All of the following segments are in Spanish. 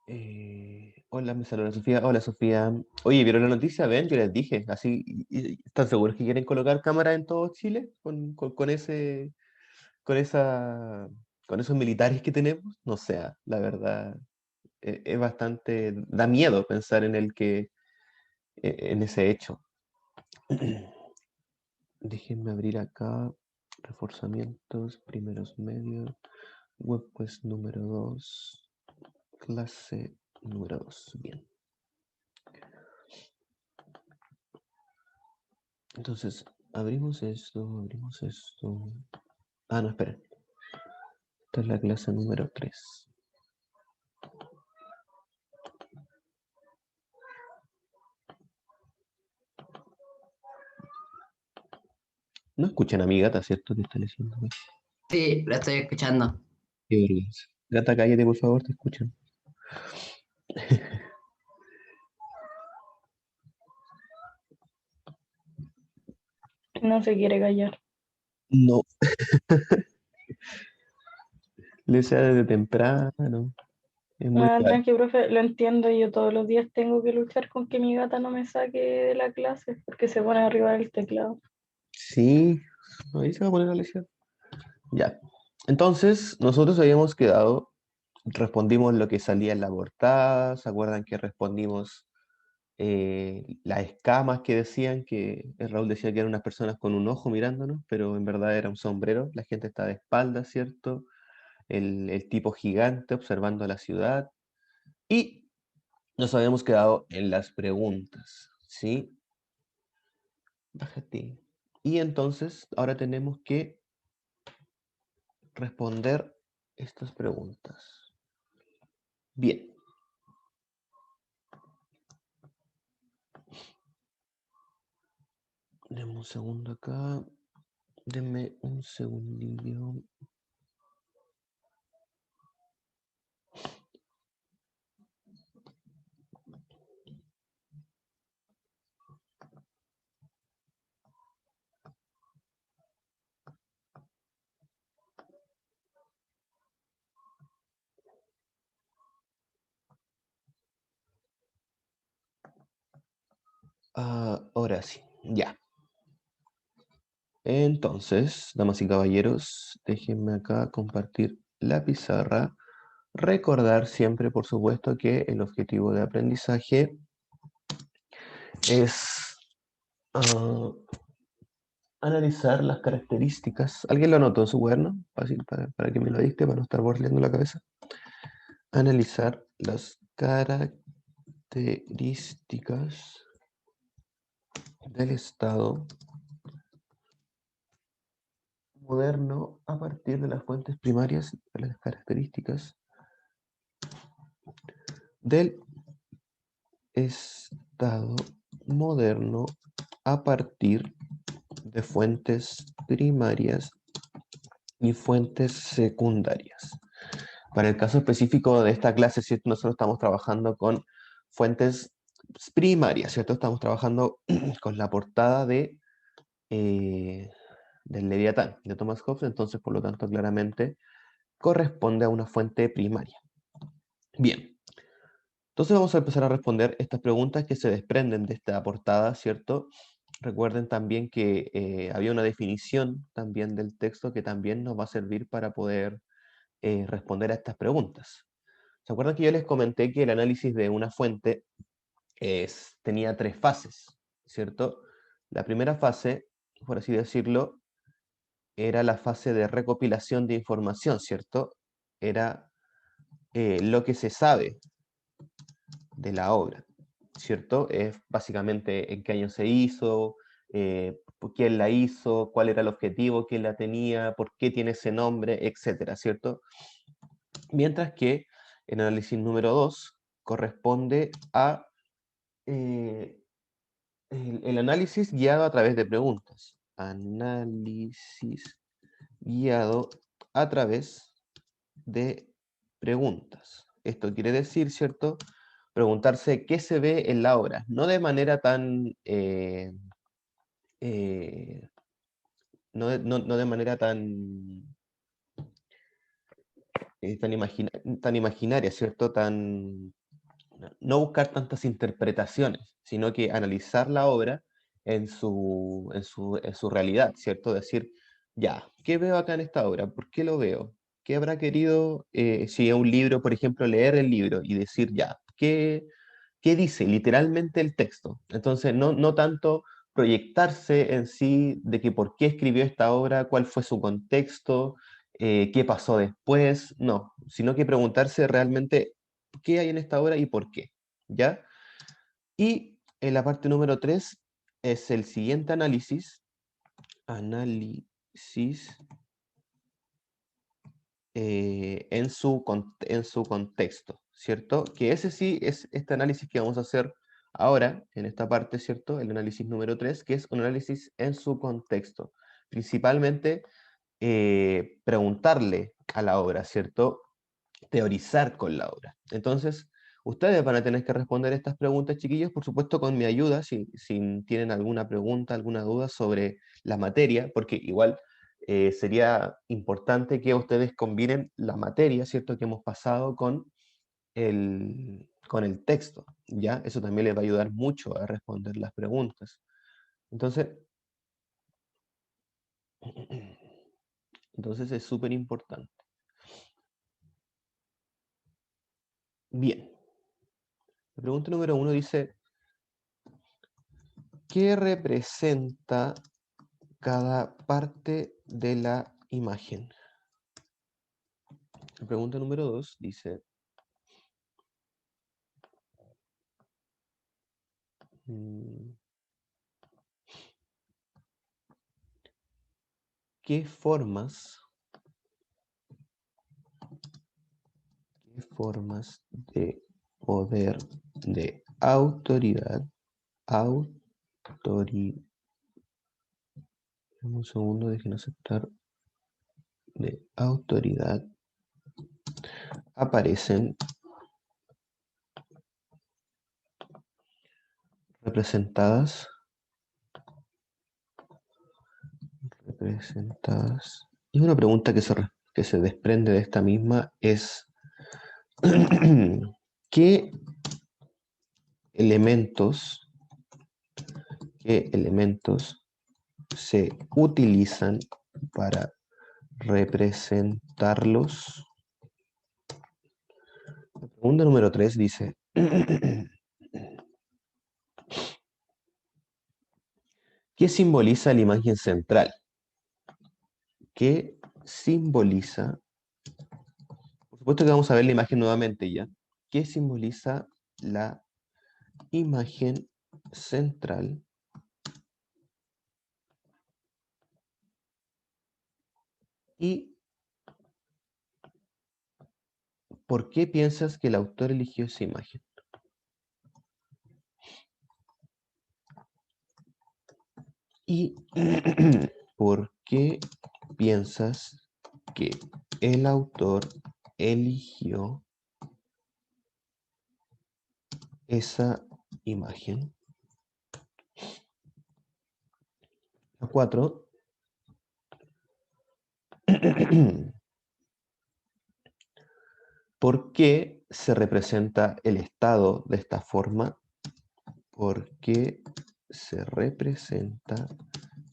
Hola, me saluda Sofía. Hola, Sofía. Oye, ¿vieron la noticia? Ven, yo les dije, así, ¿están seguros que quieren colocar cámaras en todo Chile con ese, con esa, con esos militares que tenemos? No sé, la verdad, es bastante, da miedo pensar en ese hecho. Déjenme abrir acá, reforzamientos, primeros medios, web pues número 2, clase número 2. Bien. Entonces, abrimos esto, abrimos esto. Ah, no, esperen. Esta es la clase número 3. No escuchan a mi gata, ¿cierto? Que está leyendo. Sí, la estoy escuchando. Qué vergüenza. Gata, cállate, por favor, te escuchan. No se quiere callar. No, le sea desde temprano. Es muy Ah, raro. tranqui, profe, lo entiendo. Yo todos los días tengo que luchar con que mi gata no me saque de la clase porque se pone arriba del teclado. Sí, ahí se va a poner la lección. Ya. Entonces, nosotros habíamos quedado, respondimos lo que salía en la portada. ¿Se acuerdan que respondimos las escamas que decían que Raúl decía que eran unas personas con un ojo mirándonos, pero en verdad era un sombrero? La gente está de espaldas, ¿cierto? El tipo gigante observando la ciudad. Y nos habíamos quedado en las preguntas, ¿sí? Bájate. Y entonces ahora tenemos que responder estas preguntas. Bien. Denme un segundo acá. Denme un segundillo. Ahora sí, ya. Entonces, damas y caballeros, déjenme acá compartir la pizarra. Recordar siempre, por supuesto, que el objetivo de aprendizaje es ah, analizar las características. ¿Alguien lo anotó en su cuaderno? Fácil para que me lo dicte, para no estar borleando la cabeza. Analizar las características del Estado moderno a partir de las fuentes primarias de las características del Estado moderno a partir de fuentes primarias y fuentes secundarias. Para el caso específico de esta clase, ¿cierto? Nosotros estamos trabajando con fuentes primarias, ¿cierto? Estamos trabajando con la portada del Leviatán, de Thomas Hobbes, entonces, por lo tanto, claramente corresponde a una fuente primaria. Bien, entonces vamos a empezar a responder estas preguntas que se desprenden de esta portada, ¿cierto? Recuerden también que había una definición también del texto que también nos va a servir para poder responder a estas preguntas. ¿Se acuerdan que yo les comenté que el análisis de una fuente tenía tres fases, ¿cierto? La primera fase, por así decirlo, era la fase de recopilación de información, ¿cierto? Era lo que se sabe de la obra, ¿cierto? Es básicamente en qué año se hizo, quién la hizo, cuál era el objetivo, quién la tenía, por qué tiene ese nombre, etcétera, ¿cierto? Mientras que el análisis número 2 corresponde a el análisis guiado a través de preguntas. Análisis guiado a través de preguntas. Esto quiere decir, ¿cierto? Preguntarse qué se ve en la obra, no de manera tan, eh, no de manera tan, tan imaginaria, ¿cierto? No buscar tantas interpretaciones, sino que analizar la obra en su realidad, ¿cierto? Decir, ya, ¿qué veo acá en esta obra? ¿Por qué lo veo? ¿Qué habrá querido, si es un libro, por ejemplo, leer el libro y decir, ya, ¿qué dice literalmente el texto? Entonces, no tanto proyectarse en sí de que por qué escribió esta obra, cuál fue su contexto, qué pasó después, no, sino que preguntarse realmente qué hay en esta obra y por qué, ¿ya? Y en la parte número 3 es el siguiente análisis en su contexto, ¿cierto? Que ese sí es este análisis que vamos a hacer ahora, en esta parte, ¿cierto? El análisis número 3 que es un análisis en su contexto. Principalmente, preguntarle a la obra, ¿cierto? Teorizar con la obra. Entonces, ustedes van a tener que responder estas preguntas, chiquillos, por supuesto con mi ayuda, si tienen alguna pregunta, alguna duda sobre la materia, porque igual sería importante que ustedes combinen la materia, ¿cierto?, que hemos pasado con el texto, ¿ya? Eso también les va a ayudar mucho a responder las preguntas. Entonces, es súper importante. Bien. La pregunta número 1 dice, ¿qué representa cada parte de la imagen? La pregunta número 2 dice, mm, ¿qué formas de poder, de autoridad, un segundo, dejen aceptar, de autoridad, aparecen representadas, y una pregunta que se desprende de esta misma es, ¿qué elementos se utilizan para representarlos? La pregunta número 3 dice, ¿qué simboliza la imagen central? ¿Qué simboliza? Por supuesto que vamos a ver la imagen nuevamente ya. ¿Qué simboliza la imagen central? ¿Y por qué piensas que el autor eligió esa imagen? ¿Y por qué piensas que el autor eligió esa imagen? La 4. ¿Por qué se representa el estado de esta forma? ¿Por qué se representa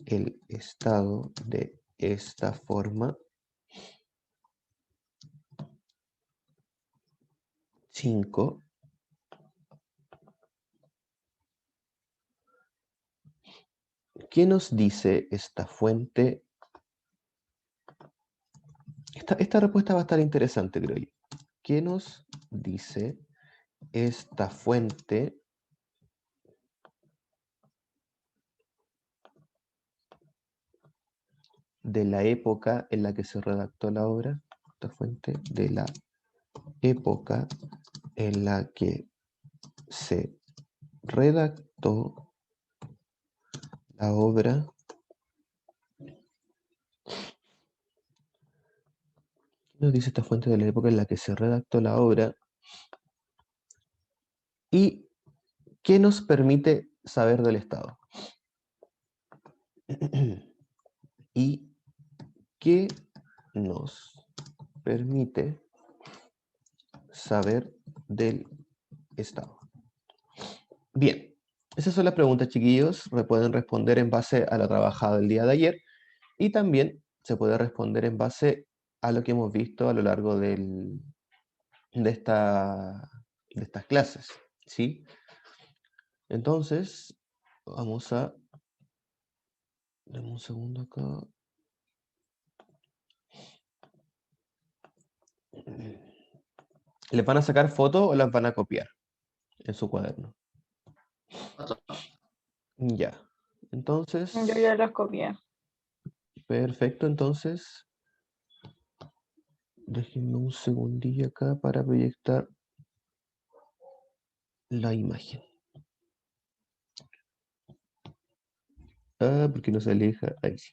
el estado de esta forma? 5. ¿Qué nos dice esta fuente? Esta respuesta va a estar interesante, creo yo. ¿Qué nos dice esta fuente de la época en la que se redactó la obra? Esta fuente de la época en la que se redactó la obra. ¿Qué nos dice esta fuente de la época en la que se redactó la obra? ¿Y qué nos permite saber del Estado? ¿Y qué nos permite saber del Estado. Bien, esas son las preguntas, chiquillos. Pueden responder en base a la trabajada del día de ayer y también se puede responder en base a lo que hemos visto a lo largo de estas clases, ¿sí? Entonces, vamos a... Dame un segundo acá. ¿Les van a sacar fotos o las van a copiar en su cuaderno? Ya. Entonces, Yo ya las copié. perfecto. Entonces, déjenme un segundillo acá para proyectar la imagen. Ah, porque no se aleja. Ahí sí.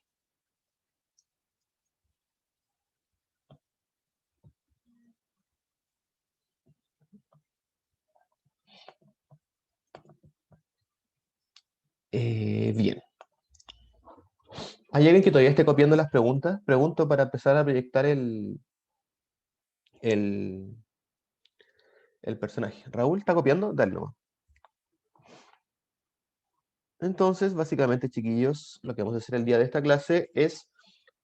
Bien. ¿Hay alguien que todavía esté copiando las preguntas? Pregunto para empezar a proyectar el, el personaje. ¿Raúl está copiando? Dale nomás. Entonces, básicamente, chiquillos, lo que vamos a hacer el día de esta clase es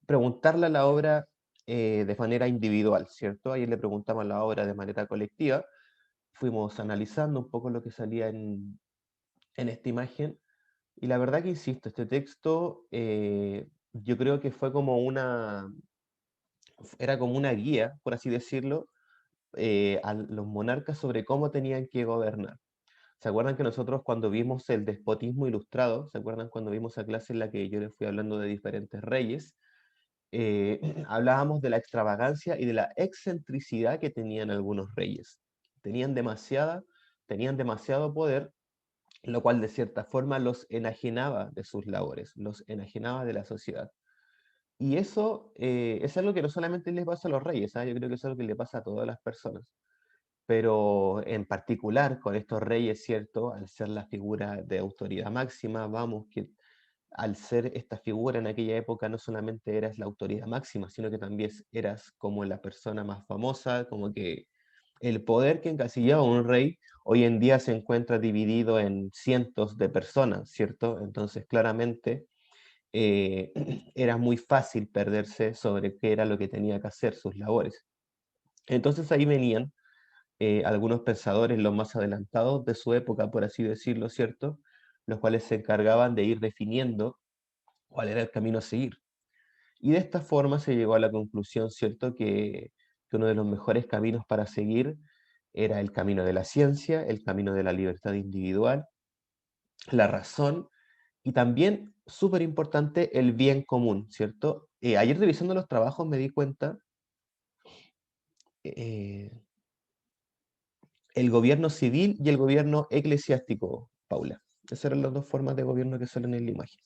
preguntarle a la obra de manera individual, ¿cierto? Ayer le preguntamos a la obra de manera colectiva, fuimos analizando un poco lo que salía en esta imagen, y la verdad que, insisto, este texto yo creo que fue como era como una guía, por así decirlo, a los monarcas sobre cómo tenían que gobernar. ¿Se acuerdan que nosotros cuando vimos el despotismo ilustrado, se acuerdan cuando vimos la clase en la que yo les fui hablando de diferentes reyes? Hablábamos de la extravagancia y de la excentricidad que tenían algunos reyes. Tenían demasiado poder, lo cual de cierta forma los enajenaba de sus labores, los enajenaba de la sociedad. Y eso es algo que no solamente les pasa a los reyes, ¿ah? Yo creo que es algo que le pasa a todas las personas. Pero en particular con estos reyes, ¿cierto? Al ser la figura de autoridad máxima, vamos, que al ser esta figura en aquella época no solamente eras la autoridad máxima, sino que también eras como la persona más famosa, como que el poder que encasillaba a un rey hoy en día se encuentra dividido en cientos de personas, ¿cierto? Entonces claramente era muy fácil perderse sobre qué era lo que tenía que hacer, sus labores. Entonces ahí venían algunos pensadores, los más adelantados de su época, por así decirlo, ¿cierto? Los cuales se encargaban de ir definiendo cuál era el camino a seguir. Y de esta forma se llegó a la conclusión, ¿cierto?, que uno de los mejores caminos para seguir era el camino de la ciencia, el camino de la libertad individual, la razón y también, súper importante, el bien común, ¿cierto? Ayer revisando los trabajos me di cuenta, eh, el gobierno civil y el gobierno eclesiástico, Paula. Esas eran las dos formas de gobierno que salen en la imagen.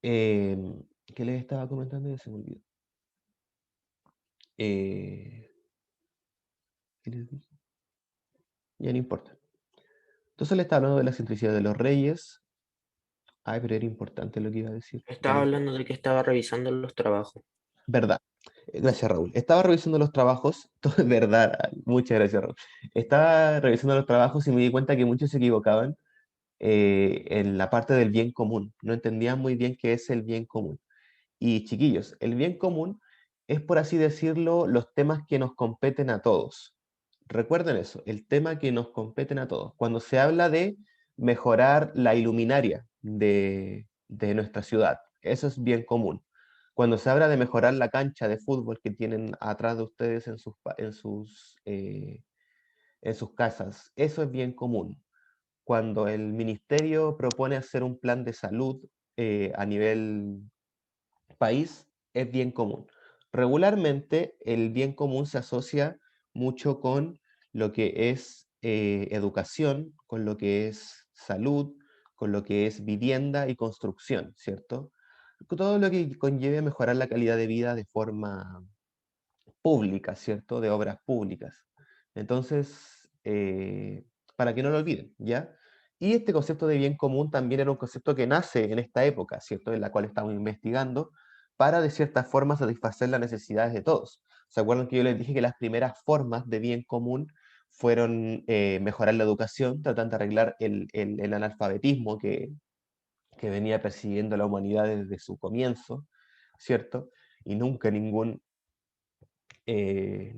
¿Qué les estaba comentando? Ya se me olvidó. ¿Qué les dije? Ya no importa. Entonces le estaba hablando de la centricidad de los reyes. Ay, pero era importante lo que iba a decir. Estaba hablando de que estaba revisando los trabajos. Verdad. Gracias, Raúl. Estaba revisando los trabajos. Todo es verdad. Muchas gracias, Raúl. Estaba revisando los trabajos y me di cuenta que muchos se equivocaban en la parte del bien común. No entendían muy bien qué es el bien común. Y chiquillos, el bien común es, por así decirlo, los temas que nos competen a todos. Recuerden eso, el tema que nos competen a todos. Cuando se habla de mejorar la iluminaria de nuestra ciudad, eso es bien común. Cuando se habla de mejorar la cancha de fútbol que tienen atrás de ustedes en sus casas, eso es bien común. Cuando el ministerio propone hacer un plan de salud a nivel país, es bien común. Regularmente el bien común se asocia mucho con lo que es educación, con lo que es salud, con lo que es vivienda y construcción, ¿cierto? Todo lo que conlleve mejorar la calidad de vida de forma pública, ¿cierto? De obras públicas. Entonces, para que no lo olviden, ¿ya? Y este concepto de bien común también era un concepto que nace en esta época, ¿cierto? En la cual estamos investigando, para de cierta forma satisfacer las necesidades de todos. ¿Se acuerdan que yo les dije que las primeras formas de bien común fueron mejorar la educación, tratando de arreglar el analfabetismo que venía persiguiendo a la humanidad desde su comienzo, ¿cierto? Y nunca ningún rey,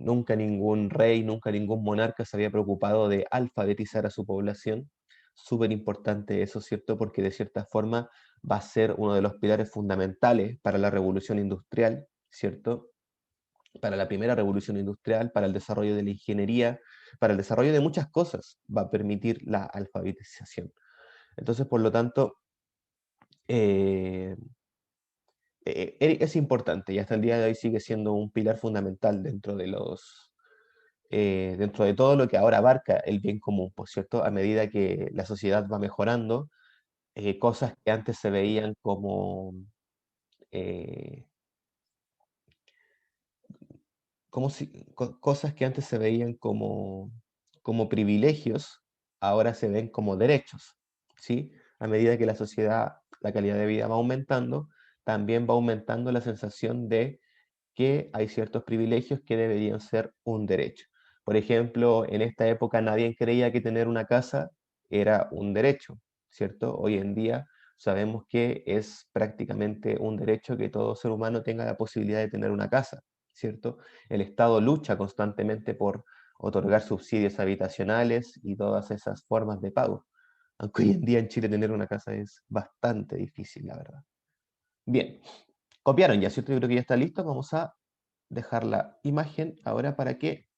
nunca ningún monarca se había preocupado de alfabetizar a su población. Súper importante eso, ¿cierto? Porque de cierta forma va a ser uno de los pilares fundamentales para la revolución industrial, ¿cierto? Para la primera revolución industrial, para el desarrollo de la ingeniería, para el desarrollo de muchas cosas, va a permitir la alfabetización. Entonces, por lo tanto, eh, es importante y hasta el día de hoy sigue siendo un pilar fundamental dentro de todo lo que ahora abarca el bien común, por cierto, a medida que la sociedad va mejorando, cosas que antes se veían eh, cosas que antes se veían como privilegios, ahora se ven como derechos, ¿sí? A medida que la sociedad, la calidad de vida va aumentando, también va aumentando la sensación de que hay ciertos privilegios que deberían ser un derecho. Por ejemplo, en esta época nadie creía que tener una casa era un derecho, ¿cierto? Hoy en día sabemos que es prácticamente un derecho que todo ser humano tenga la posibilidad de tener una casa, ¿cierto? El Estado lucha constantemente por otorgar subsidios habitacionales y todas esas formas de pago. Aunque hoy en día en Chile tener una casa es bastante difícil, la verdad. Bien, copiaron ya, ¿cierto? Yo creo que ya está listo. Vamos a dejar la imagen ahora para que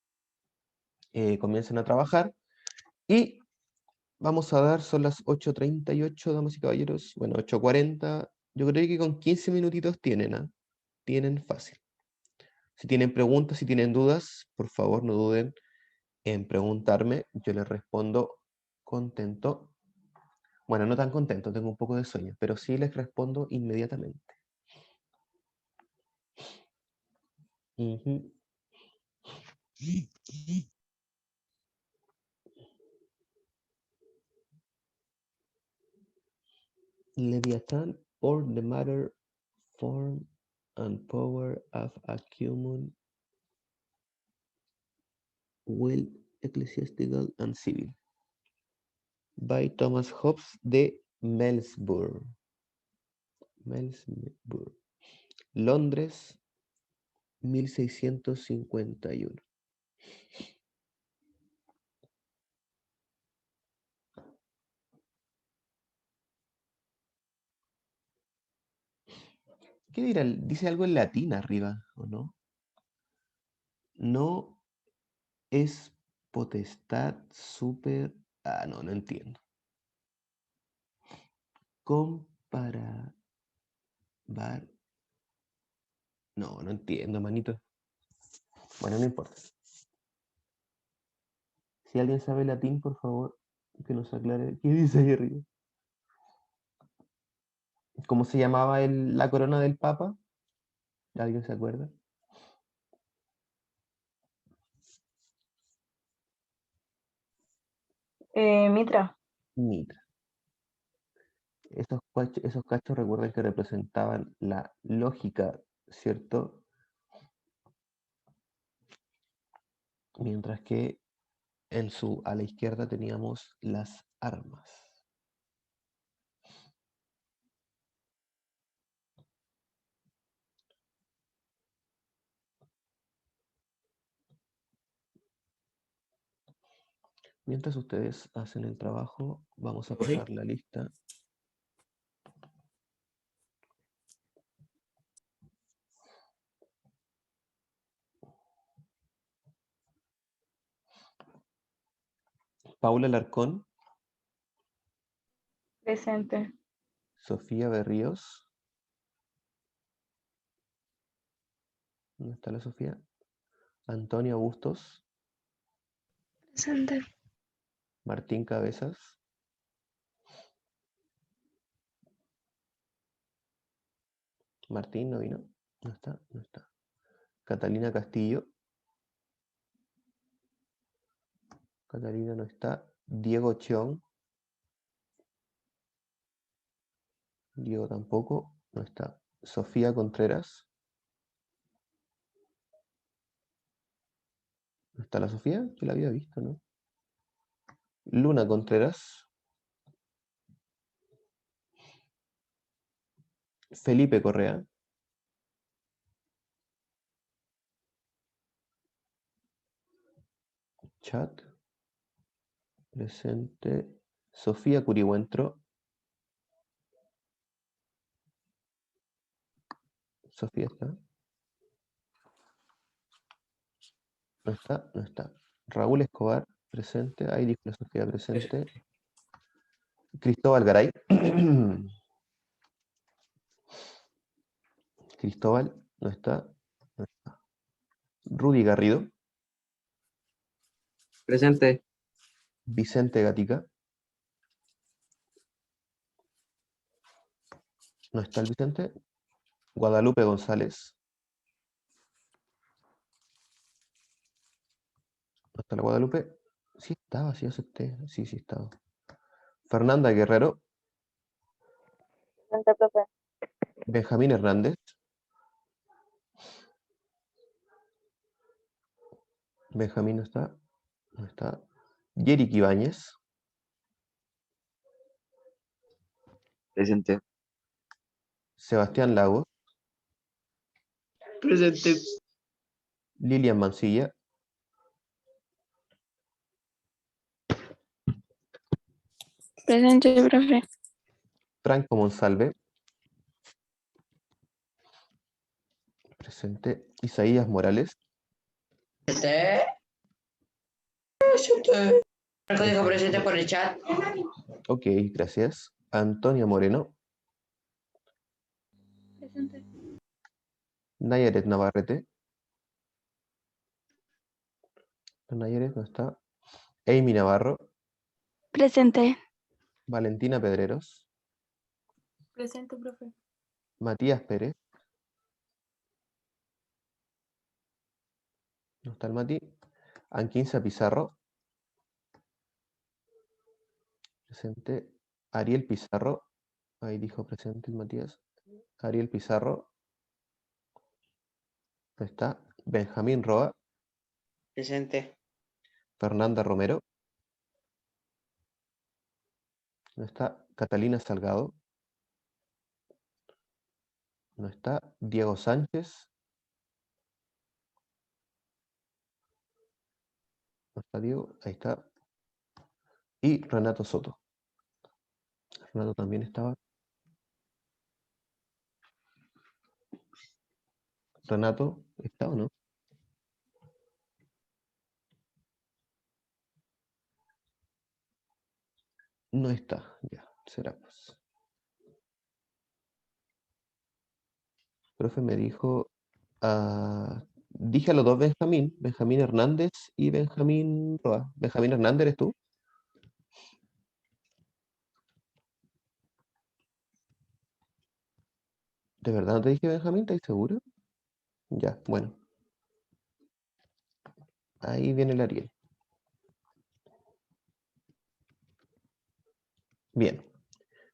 comiencen a trabajar. Y vamos a dar, son las 8:38, damas y caballeros. Bueno, 8:40. Yo creo que con 15 minutitos tienen, ¿ah? Tienen fácil. Si tienen preguntas, si tienen dudas, por favor no duden en preguntarme. Yo les respondo contento. Bueno, no tan contento, tengo un poco de sueño, pero sí les respondo inmediatamente. Ujú. Leviathan, or the matter, form, and power of a human will, ecclesiastical and civil, by Thomas Hobbes de Melsbourne, Londres, 1651. ¿Qué dirá? Dice algo en latín arriba, ¿o no? No es potestad super... Ah, no, no entiendo. Comparar... No, no entiendo, manito. Bueno, no importa. Si alguien sabe latín, por favor, que nos aclare. ¿Qué dice ahí arriba? ¿Cómo se llamaba la corona del Papa? ¿Alguien se acuerda? Mitra. Mitra. Esos cachos recuerden que representaban la lógica, ¿cierto? Mientras que a la izquierda teníamos las armas. Mientras ustedes hacen el trabajo, vamos a Profe, pasar la lista. Paula Larcón, Presente. Sofía Berríos. ¿Dónde está la Sofía? Antonio Bustos, Presente. Martín Cabezas, Martín no vino, no está, no está. Catalina Castillo, Catalina no está. Diego Chiong, Diego tampoco, no está. Sofía Contreras, está la Sofía? Yo la había visto, ¿no? Luna Contreras. Felipe Correa. Chat. Presente. Sofía Curihuentro. Sofía está. No está, no está. Raúl Escobar, presente. Ahí dijo la Sofía, presente. Cristóbal Garay. Cristóbal, no está. No está. Rudy Garrido. Presente. Vicente Gatica. No está el Vicente. Guadalupe González. No está la Guadalupe. Sí estaba, sí acepté. Sí, sí estaba. Fernanda Guerrero. Presente, profe. Benjamín Hernández. Benjamín no está. No está. Yerick Ibáñez. Presente. Sebastián Lagos. Presente. Lilian Mancilla. Presente, profe. Franco Monsalve. Presente. Isaías Morales. Presente. Presente. Marco dijo presente por el chat. Ok, gracias. Antonia Moreno. Presente. Nayaret Navarrete. Nayaret no está. Amy Navarro. Presente. Valentina Pedreros. Presente, profe. Matías Pérez. No está el Mati. Anquinza Pizarro. Presente. Ariel Pizarro. Ahí dijo presente el Matías. Ariel Pizarro. No está. Benjamín Roa. Presente. Fernanda Romero. No está. Catalina Salgado. No está. Diego Sánchez. No está Diego. Ahí está. Y Renato Soto. Renato también estaba. Renato, ¿está o no? No está. Ya, será pues. Profe me dijo, dije a los dos Benjamín, Benjamín Hernández y Benjamín Roa. Benjamín Hernández, ¿eres tú? ¿De verdad no te dije Benjamín? ¿Estás seguro? Ya, bueno. Ahí viene el Ariel. Bien.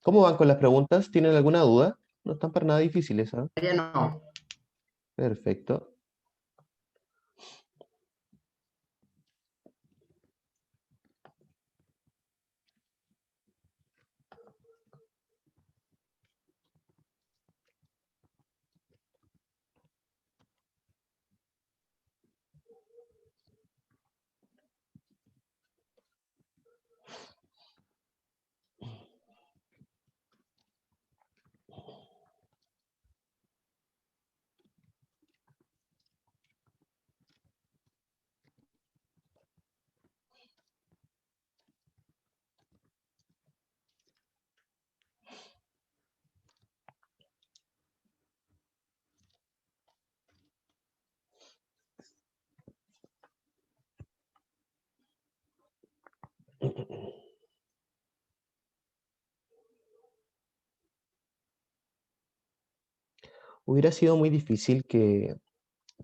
¿Cómo van con las preguntas? ¿Tienen alguna duda? No están para nada difíciles, ¿ah? Ya no. Perfecto. Hubiera sido muy difícil que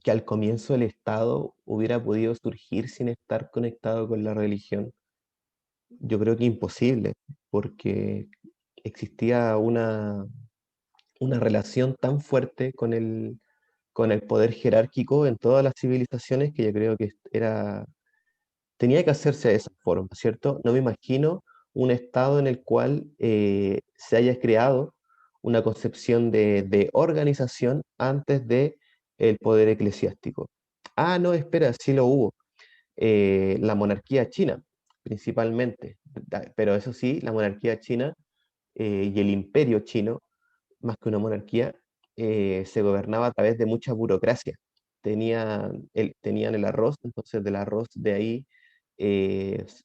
al comienzo el Estado hubiera podido surgir sin estar conectado con la religión. Yo creo que imposible, porque existía una relación tan fuerte con el poder jerárquico en todas las civilizaciones que yo creo que era tenía que hacerse de esa forma, ¿cierto? No me imagino un Estado en el cual se haya creado una concepción de organización antes de el poder eclesiástico. Ah, no, espera, sí lo hubo. La monarquía china, principalmente. Pero eso sí, la monarquía china y el imperio chino, más que una monarquía, se gobernaba a través de mucha burocracia. Tenían el arroz, entonces del arroz de ahí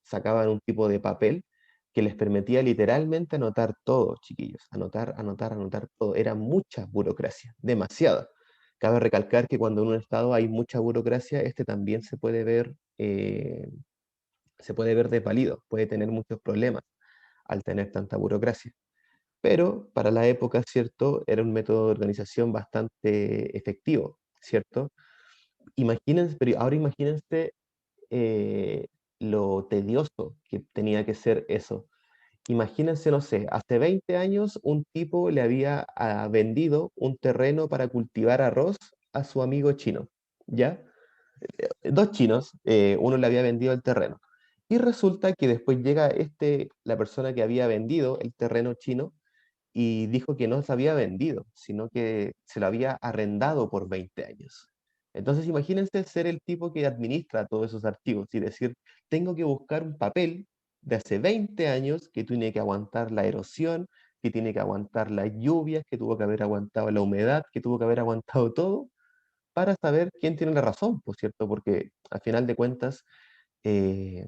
sacaban un tipo de papel que les permitía literalmente anotar todo, chiquillos, anotar, anotar, anotar todo. Era mucha burocracia, demasiada. Cabe recalcar que cuando en un estado hay mucha burocracia, este también se puede ver desvalido, puede tener muchos problemas al tener tanta burocracia. Pero para la época, ¿cierto? Era un método de organización bastante efectivo, ¿cierto? Imagínense, pero ahora imagínense eh, lo tedioso que tenía que ser eso. Imagínense, no sé, hace 20 años un tipo le había vendido un terreno para cultivar arroz a su amigo chino, ¿ya? Dos chinos, uno le había vendido el terreno. Y resulta que después llega la persona que había vendido el terreno chino y dijo que no se había vendido, sino que se lo había arrendado por 20 años. Entonces imagínense ser el tipo que administra todos esos archivos y decir, tengo que buscar un papel de hace 20 años que tiene que aguantar la erosión, que tiene que aguantar las lluvias, que tuvo que haber aguantado la humedad, que tuvo que haber aguantado todo, para saber quién tiene la razón, por cierto, porque al final de cuentas, eh,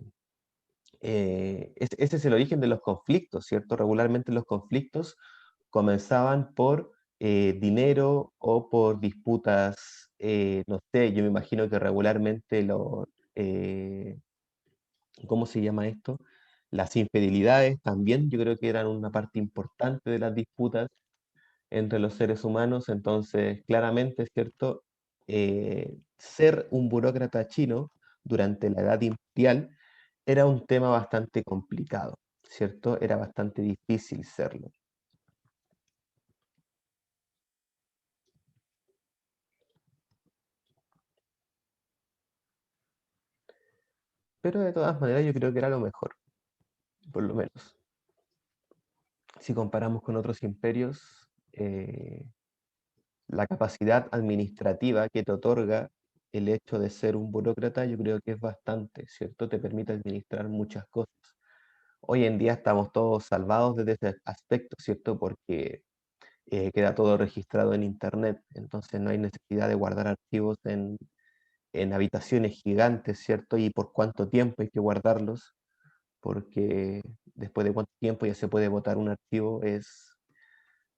ese es el origen de los conflictos, ¿cierto? Regularmente los conflictos comenzaban por dinero o por disputas, no sé, yo me imagino que regularmente eh, ¿cómo se llama esto? Las infidelidades también yo creo que eran una parte importante de las disputas entre los seres humanos, entonces claramente, es cierto, ser un burócrata chino durante la Edad Imperial era un tema bastante complicado, ¿cierto? Era bastante difícil serlo. Pero de todas maneras yo creo que era lo mejor, por lo menos. Si comparamos con otros imperios, la capacidad administrativa que te otorga el hecho de ser un burócrata, yo creo que es bastante, ¿cierto? Te permite administrar muchas cosas. Hoy en día estamos todos salvados desde ese aspecto, ¿cierto? Porque queda todo registrado en Internet, entonces no hay necesidad de guardar archivos en habitaciones gigantes, ¿cierto? Y por cuánto tiempo hay que guardarlos, porque después de cuánto tiempo ya se puede botar un archivo, es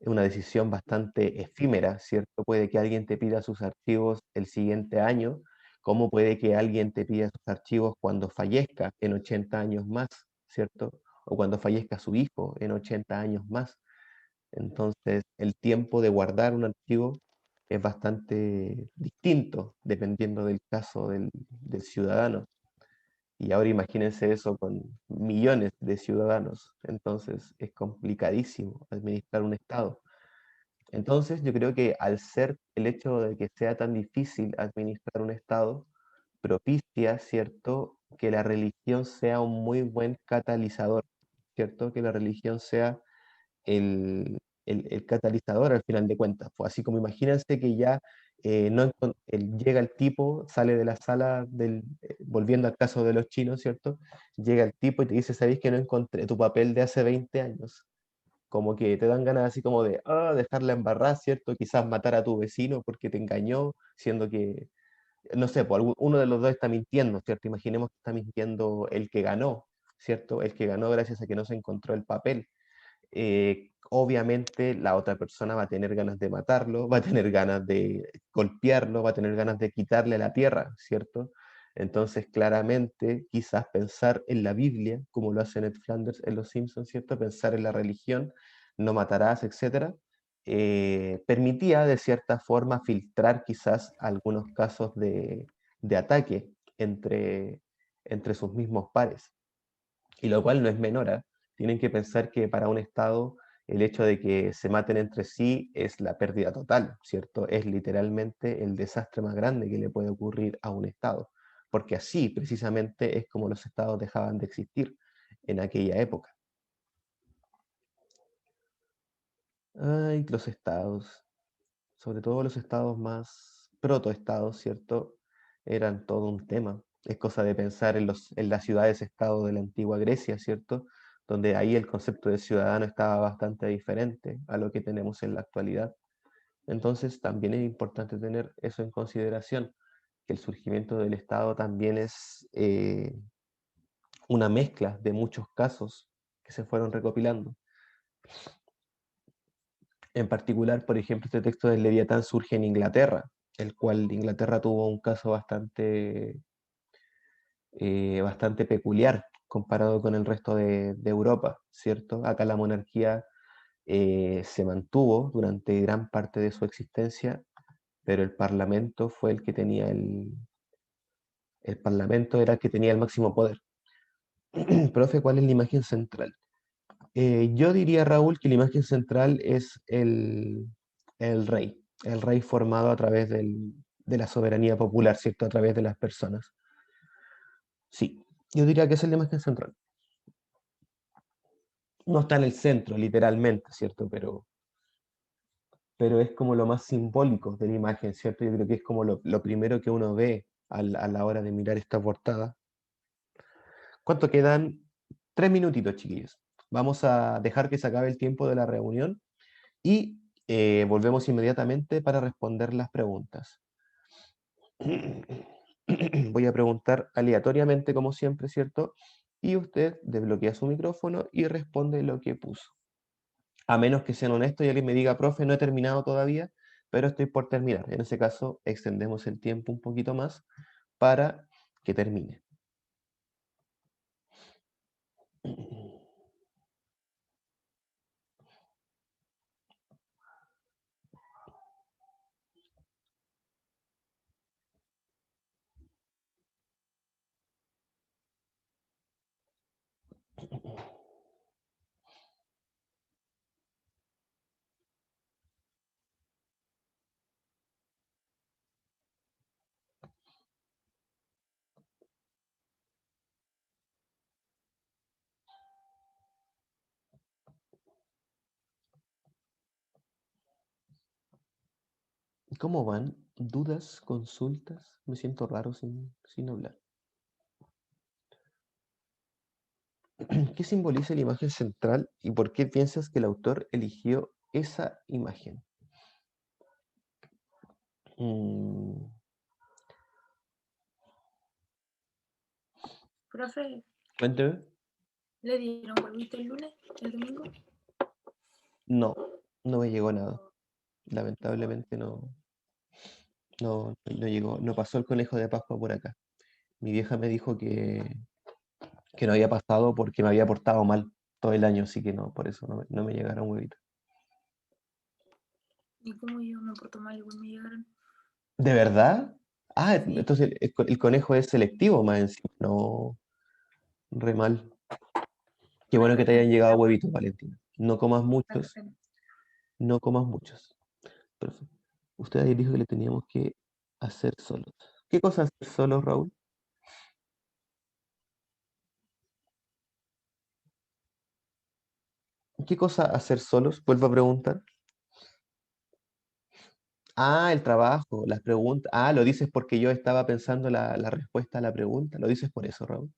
una decisión bastante efímera, ¿cierto? Puede que alguien te pida sus archivos el siguiente año, como puede que alguien te pida sus archivos cuando fallezca en 80 años más, ¿cierto? O cuando fallezca su hijo en 80 años más. Entonces, el tiempo de guardar un archivo es bastante distinto dependiendo del caso del ciudadano. Y ahora imagínense eso con millones de ciudadanos. Entonces, es complicadísimo administrar un Estado. Entonces, yo creo que al ser el hecho de que sea tan difícil administrar un Estado, propicia, ¿cierto?, que la religión sea un muy buen catalizador, ¿cierto? Que la religión sea el catalizador al final de cuentas. Pues así como imagínense que ya no llega el tipo, sale de la sala, volviendo al caso de los chinos, ¿cierto? Llega el tipo y te dice, ¿sabéis que no encontré tu papel de hace 20 años? Como que te dan ganas así como de dejarla embarrar, ¿cierto? Quizás matar a tu vecino porque te engañó, siendo que, no sé, pues, uno de los dos está mintiendo, ¿cierto? Imaginemos que está mintiendo el que ganó, ¿cierto? El que ganó gracias a que no se encontró el papel. Obviamente la otra persona va a tener ganas de matarlo, va a tener ganas de golpearlo, va a tener ganas de quitarle la tierra, ¿cierto? Entonces, claramente, quizás pensar en la Biblia, como lo hace Ned Flanders en Los Simpsons, ¿cierto? Pensar en la religión, no matarás, etcétera, permitía de cierta forma filtrar quizás algunos casos de ataque entre sus mismos pares. Y lo cual no es menor, ¿ah? Tienen que pensar que para un Estado el hecho de que se maten entre sí es la pérdida total, ¿cierto? Es literalmente el desastre más grande que le puede ocurrir a un Estado. porque así precisamente es como los estados dejaban de existir en aquella época. Ay, los estados, sobre todo los estados más protoestados, ¿cierto? Eran todo un tema. Es cosa de pensar en las ciudades-estado de la antigua Grecia, ¿cierto? Donde ahí el concepto de ciudadano estaba bastante diferente a lo que tenemos en la actualidad. Entonces también es importante tener eso en consideración, que el surgimiento del Estado también es una mezcla de muchos casos que se fueron recopilando. En particular, por ejemplo, este texto del Leviatán surge en Inglaterra, el cual Inglaterra tuvo un caso bastante peculiar comparado con el resto de Europa, ¿cierto? Acá la monarquía se mantuvo durante gran parte de su existencia, pero el Parlamento fue el que tenía el Parlamento era el que tenía el máximo poder. Profe, ¿cuál es la imagen central? Yo diría, Raúl, que la imagen central es el rey formado a través de la soberanía popular, ¿cierto? A través de las personas. Sí, yo diría que esa es la imagen central. No está en el centro, literalmente, ¿cierto? Pero es como lo más simbólico de la imagen, ¿cierto? Yo creo que es como lo primero que uno ve a la hora de mirar esta portada. ¿Cuánto quedan? 3 minutitos, chiquillos. Vamos a dejar que se acabe el tiempo de la reunión y volvemos inmediatamente para responder las preguntas. Voy a preguntar aleatoriamente, como siempre, ¿cierto? Y usted desbloquea su micrófono y responde lo que puso. A menos que sean honestos y alguien me diga, profe, no he terminado todavía, pero estoy por terminar. En ese caso, extendemos el tiempo un poquito más para que termine. ¿Cómo van? ¿Dudas? ¿Consultas? Me siento raro sin hablar. ¿Qué simboliza la imagen central y por qué piensas que el autor eligió esa imagen? Mm, Profe, Cuénteme. ¿le dieron huevito el lunes, el domingo? No, no me llegó nada. Lamentablemente no llegó, no pasó el conejo de Pascua por acá. Mi vieja me dijo que no había pasado porque me había portado mal todo el año, así que no, por eso no me llegaron huevitos. Y como yo me porto mal, igual me llegaron. ¿De verdad? Ah, Sí. entonces el conejo es selectivo más encima, no, re mal. Qué bueno que te hayan llegado huevitos, Valentina. No comas muchos, no comas muchos. Perfecto. Usted ayer dijo que le teníamos que hacer solos. ¿Qué cosa hacer solos, Raúl? ¿Qué cosa hacer solos? Vuelvo a preguntar. Ah, el trabajo, las preguntas. Ah, lo dices porque yo estaba pensando la respuesta a la pregunta. Lo dices por eso, Raúl.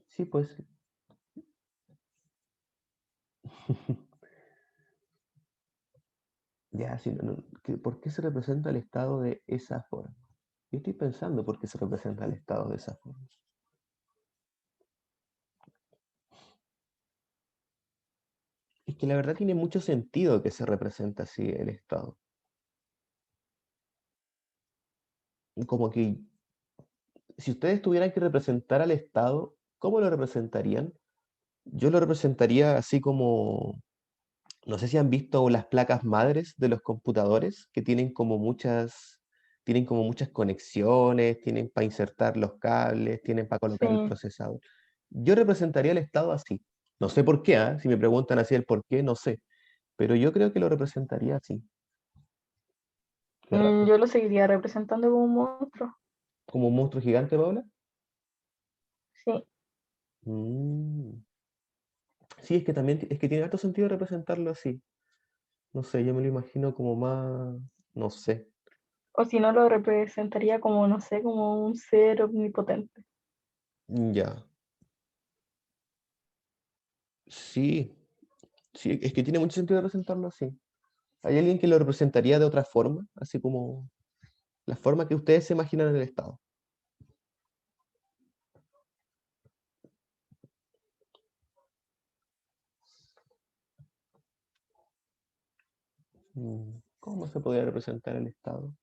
Sí, pues. Ya, sí, ¿por qué se representa el Estado de esa forma? Yo estoy pensando por qué se representa el Estado de esa forma. Es que la verdad tiene mucho sentido que se representa así el Estado. Como que si ustedes tuvieran que representar al Estado, ¿cómo lo representarían? Yo lo representaría así como, no sé si han visto las placas madres de los computadores, que tienen como muchas tienen como muchas conexiones, tienen para insertar los cables, tienen para colocar el Sí. procesador. Yo representaría el Estado así. No sé por qué, ¿ah? Si me preguntan así el por qué, no sé. Pero yo creo que lo representaría así. Qué raro. Yo lo seguiría representando como un monstruo. ¿Como un monstruo gigante, Paula? Sí. Mm. Sí, es que también es que tiene harto sentido representarlo así. No sé, yo me lo imagino como más, no sé. O si no, lo representaría como, no sé, como un ser omnipotente. Ya. Sí, sí, es que tiene mucho sentido representarlo así. ¿Hay alguien que lo representaría de otra forma? Así como la forma que ustedes se imaginan en el Estado. ¿Cómo se podría representar el Estado?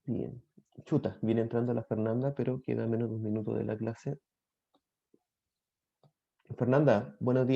Bien. Chuta, viene entrando la Fernanda, pero queda menos de un minuto de la clase. Fernanda, buenos días.